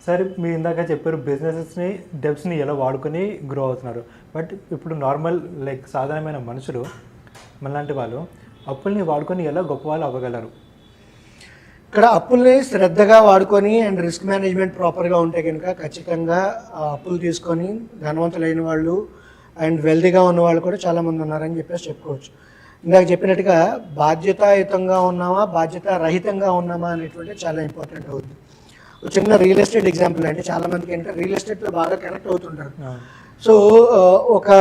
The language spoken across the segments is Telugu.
సరే, మీరు ఇందాక చెప్పారు బిజినెసెస్ని డెబ్ట్స్ని ఎలా వాడుకొని గ్రో అవుతున్నారు. బట్ ఇప్పుడు నార్మల్ సాధారణమైన మనుషులు మనలాంటి వాళ్ళు అప్పుల్ని వాడుకొని ఎలా గొప్ప వాళ్ళు అవ్వగలరు? ఇక్కడ అప్పుల్ని శ్రద్ధగా వాడుకొని అండ్ రిస్క్ మేనేజ్మెంట్ ప్రాపర్గా ఉంటే కనుక ఖచ్చితంగా అప్పులు తీసుకొని ధనవంతులైన వాళ్ళు అండ్ వెల్తీగా ఉన్న వాళ్ళు కూడా చాలామంది ఉన్నారని చెప్పేసి చెప్పుకోవచ్చు. ఇందాక చెప్పినట్టుగా బాధ్యతాయుతంగా ఉన్నామా బాధ్యత రహితంగా ఉన్నామా అనేటువంటి చాలా ఇంపార్టెంట్ అవుతుంది. చిన్న రియల్ ఎస్టేట్ ఎగ్జాంపుల్ అంటే చాలామందికి ఏంటంటే రియల్ ఎస్టేట్లో బాగా కనెక్ట్ అవుతుంటారు. సో ఒక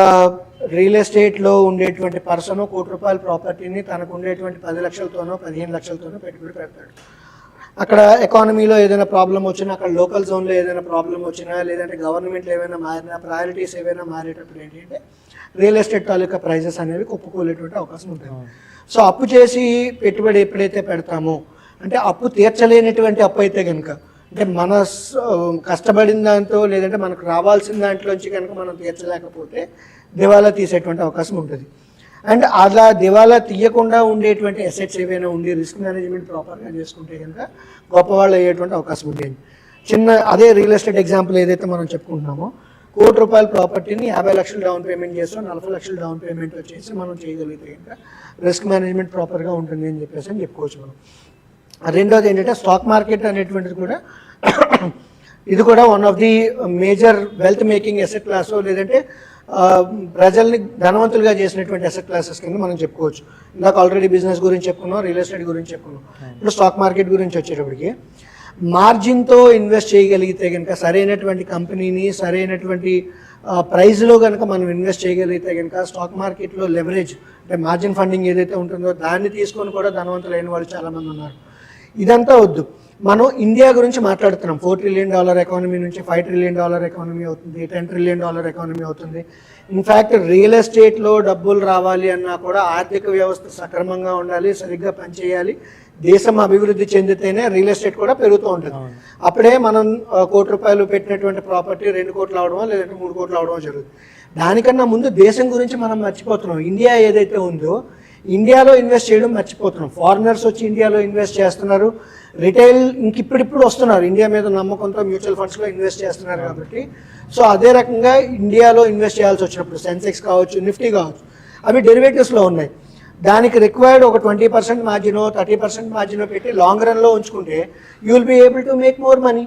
రియల్ ఎస్టేట్లో ఉండేటువంటి పర్సన్ ₹1,00,00,000 ప్రాపర్టీని తనకు ఉండేటువంటి 10 లక్షలతోనో 15 లక్షలతోనో పెట్టుబడి పెడతాడు. అక్కడ ఎకానమీలో ఏదైనా ప్రాబ్లం వచ్చినా, అక్కడ లోకల్ జోన్లో ఏదైనా ప్రాబ్లం వచ్చినా, లేదంటే గవర్నమెంట్లో ఏమైనా మారినా, ప్రయారిటీస్ ఏమైనా మారేటప్పుడు ఏంటంటే రియల్ ఎస్టేట్ తాలూకా ప్రైజెస్ అనేవి కుప్పకూలేటువంటి అవకాశం ఉంటుంది. సో అప్పు చేసి పెట్టుబడి ఎప్పుడైతే పెడతామో, అంటే అప్పు తీర్చలేనటువంటి అప్పు అయితే కనుక, అంటే మన కష్టపడిన దాంతో లేదంటే మనకు రావాల్సిన దాంట్లోంచి కనుక మనం తీర్చలేకపోతే దివాలా తీసేటువంటి అవకాశం ఉంటుంది. అండ్ అలా దివాలా తీయకుండా ఉండేటువంటి అసెట్స్ ఏవైనా ఉండి రిస్క్ మేనేజ్మెంట్ ప్రాపర్గా చేసుకుంటే కనుక గొప్పవాళ్ళు అయ్యేటువంటి అవకాశం ఉండేది. అదే రియల్ ఎస్టేట్ ఎగ్జాంపుల్ ఏదైతే మనం చెప్పుకుంటున్నామో, ₹1,00,00,000 ప్రాపర్టీని 50 లక్షలు డౌన్ పేమెంట్ చేస్తాం, 40 లక్షలు డౌన్ పేమెంట్ వచ్చేసి మనం చేయగలిగితే కనుక రిస్క్ మేనేజ్మెంట్ ప్రాపర్గా ఉంటుంది అని చెప్పేసి చెప్పుకోవచ్చు మనం. రెండోది ఏంటంటే స్టాక్ మార్కెట్ అనేటువంటిది కూడా ఇది కూడా one of the major wealth making asset class, లేదంటే ప్రజల్ని ధనవంతులుగా చేసినటువంటి ఎసెట్ క్లాసెస్ కింద మనం చెప్పుకోవచ్చు. ఇందాక ఆల్రెడీ బిజినెస్ గురించి చెప్పుకున్నాం, రియల్ ఎస్టేట్ గురించి చెప్పుకున్నాం. ఇప్పుడు స్టాక్ మార్కెట్ గురించి వచ్చేటప్పటికి మార్జిన్తో ఇన్వెస్ట్ చేయగలిగితే కనుక, సరైనటువంటి కంపెనీని సరైనటువంటి ప్రైజ్లో కనుక మనం ఇన్వెస్ట్ చేయగలిగితే కనుక స్టాక్ మార్కెట్లో లెవరేజ్ అంటే మార్జిన్ ఫండింగ్ ఏదైతే ఉంటుందో దాన్ని తీసుకొని కూడా ధనవంతులైన వాళ్ళు చాలామంది ఉన్నారు. ఇదంతా వద్దు, మనం ఇండియా గురించి మాట్లాడుతున్నాం. $4 ట్రిలియన్ ఎకానమీ నుంచి $5 ట్రిలియన్ ఎకానమీ అవుతుంది, $10 ట్రిలియన్ ఎకానమీ అవుతుంది. ఇన్ఫ్యాక్ట్ రియల్ ఎస్టేట్లో డబ్బులు రావాలి అన్నా కూడా ఆర్థిక వ్యవస్థ సక్రమంగా ఉండాలి, సరిగ్గా పనిచేయాలి. దేశం అభివృద్ధి చెందితేనే రియల్ ఎస్టేట్ కూడా పెరుగుతూ ఉంటుంది. అప్పుడే మనం ₹1,00,00,000 పెట్టినటువంటి ప్రాపర్టీ 2 కోట్లు అవడమో లేదంటే 3 కోట్లు అవడమో జరుగుతుంది. దానికన్నా ముందు దేశం గురించి మనం మర్చిపోతున్నాం. ఇండియా ఏదైతే ఉందో ఇండియాలో ఇన్వెస్ట్ చేయడం మర్చిపోతున్నాం. ఫారినర్స్ వచ్చి ఇండియాలో ఇన్వెస్ట్ చేస్తున్నారు, రిటైల్ ఇప్పుడిప్పుడు వస్తున్నారు, ఇండియా మీద నమ్మకంతో మ్యూచువల్ ఫండ్స్లో ఇన్వెస్ట్ చేస్తున్నారు. కాబట్టి సో అదే రకంగా ఇండియాలో ఇన్వెస్ట్ చేయాల్సి వచ్చినప్పుడు సెన్సెక్స్ కావచ్చు, నిఫ్టీ కావచ్చు, అవి డెరివేటివ్స్లో ఉన్నాయి. దానికి రిక్వైర్డ్ ఒక 20% మార్జినో 30% మార్జినో పెట్టి లాంగ్ రన్లో ఉంచుకుంటే you will be able to make more money.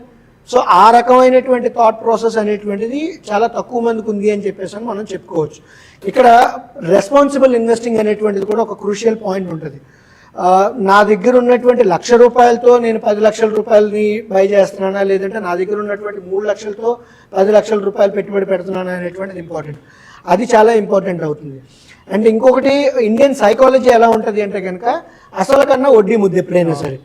So ఆ రకమైనటువంటి థాట్ ప్రాసెస్ అనేటువంటిది చాలా తక్కువ మందికి ఉంది అని చెప్పేసి మనం చెప్పుకోవచ్చు. ఇక్కడ రెస్పాన్సిబుల్ ఇన్వెస్టింగ్ అనేటువంటిది కూడా ఒక క్రూషియల్ పాయింట్ ఉంటుంది. నా దగ్గర ఉన్నటువంటి ₹1,00,000తో నేను ₹10 లక్షలని బై చేస్తున్నానా, లేదంటే నా దగ్గర ఉన్నటువంటి ₹3 లక్షలతో ₹10 లక్షల పెట్టుబడి పెడుతున్నానా అనేటువంటిది ఇంపార్టెంట్. అది చాలా ఇంపార్టెంట్ అవుతుంది. అండ్ ఇంకొకటి, ఇండియన్ సైకాలజీ ఎలా ఉంటుంది అంటే కనుక అసలు కన్నా వడ్డీ ముద్ద ఎప్పుడైనా సరే.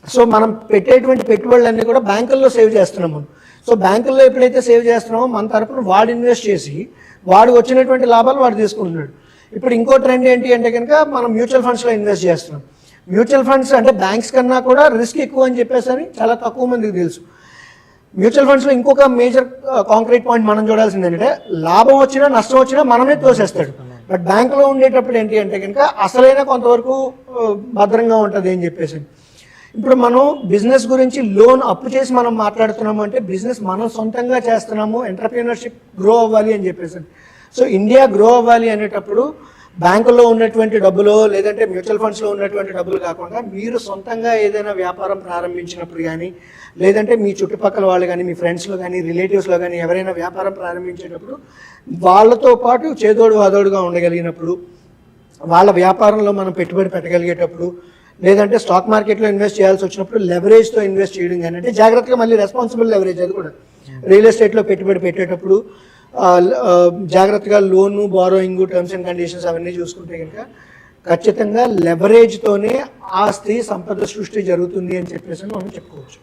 సో మనం పెట్టేటువంటి పెట్టుబడులన్నీ కూడా బ్యాంకుల్లో సేవ్ చేస్తున్నాం మనం. సో బ్యాంకుల్లో ఎప్పుడైతే సేవ్ చేస్తున్నామో మన తరపున వాడు ఇన్వెస్ట్ చేసి వాడు వచ్చినటువంటి లాభాలు వాడు తీసుకుంటున్నాడు. ఇప్పుడు ఇంకో ట్రెండ్ ఏంటి అంటే కనుక మనం మ్యూచువల్ ఫండ్స్లో ఇన్వెస్ట్ చేస్తున్నాం. మ్యూచువల్ ఫండ్స్ అంటే బ్యాంక్స్ కన్నా కూడా రిస్క్ ఎక్కువ అని చెప్పేసి అని చాలా తక్కువ మందికి తెలుసు. మ్యూచువల్ ఫండ్స్లో ఇంకొక మేజర్ కాంక్రీట్ పాయింట్ మనం చూడాల్సింది ఏంటంటే లాభం వచ్చినా నష్టం వచ్చినా మనమే తోసేస్తాడు. బట్ బ్యాంకులో ఉండేటప్పుడు ఏంటి అంటే కనుక అసలైనా కొంతవరకు భద్రంగా ఉంటుంది అని చెప్పేసి. ఇప్పుడు మనం బిజినెస్ గురించి లోన్ అప్పు చేసి మనం మాట్లాడుతున్నాము అంటే బిజినెస్ మనం సొంతంగా చేస్తున్నాము, ఎంటర్‌ప్రెన్యూర్‌షిప్ గ్రో అవ్వాలి అని చెప్పేసి. సో ఇండియా గ్రో అవ్వాలి అనేటప్పుడు బ్యాంకుల్లో ఉన్నటువంటి డబ్బులు లేదంటే మ్యూచువల్ ఫండ్స్లో ఉన్నటువంటి డబ్బులు కాకుండా మీరు సొంతంగా ఏదైనా వ్యాపారం ప్రారంభించినప్పుడు కానీ, లేదంటే మీ చుట్టుపక్కల వాళ్ళు కానీ, మీ ఫ్రెండ్స్లో కానీ, రిలేటివ్స్లో కానీ ఎవరైనా వ్యాపారం ప్రారంభించేటప్పుడు వాళ్ళతో పాటు చేదోడు వాదోడుగా ఉండగలిగినప్పుడు, వాళ్ళ వ్యాపారంలో మనం పెట్టుబడి పెట్టగలిగేటప్పుడు, లేదంటే స్టాక్ మార్కెట్లో ఇన్వెస్ట్ చేయాల్సి వచ్చినప్పుడు లెవరేజ్తో ఇన్వెస్ట్ చేయడం కానీ, అంటే జాగ్రత్తగా మళ్ళీ రెస్పాన్సిబుల్ లెవరేజ్ అది కూడా రియల్ ఎస్టేట్లో పెట్టుబడి పెట్టేటప్పుడు జాగ్రత్తగా లోను, బారోయింగ్, టర్మ్స్ అండ్ కండిషన్స్ అవన్నీ చూసుకుంటే కనుక ఖచ్చితంగా లెవరేజ్తోనే ఆస్తి సంపద సృష్టి జరుగుతుంది అని చెప్పేసి మనం చెప్పుకోవచ్చు.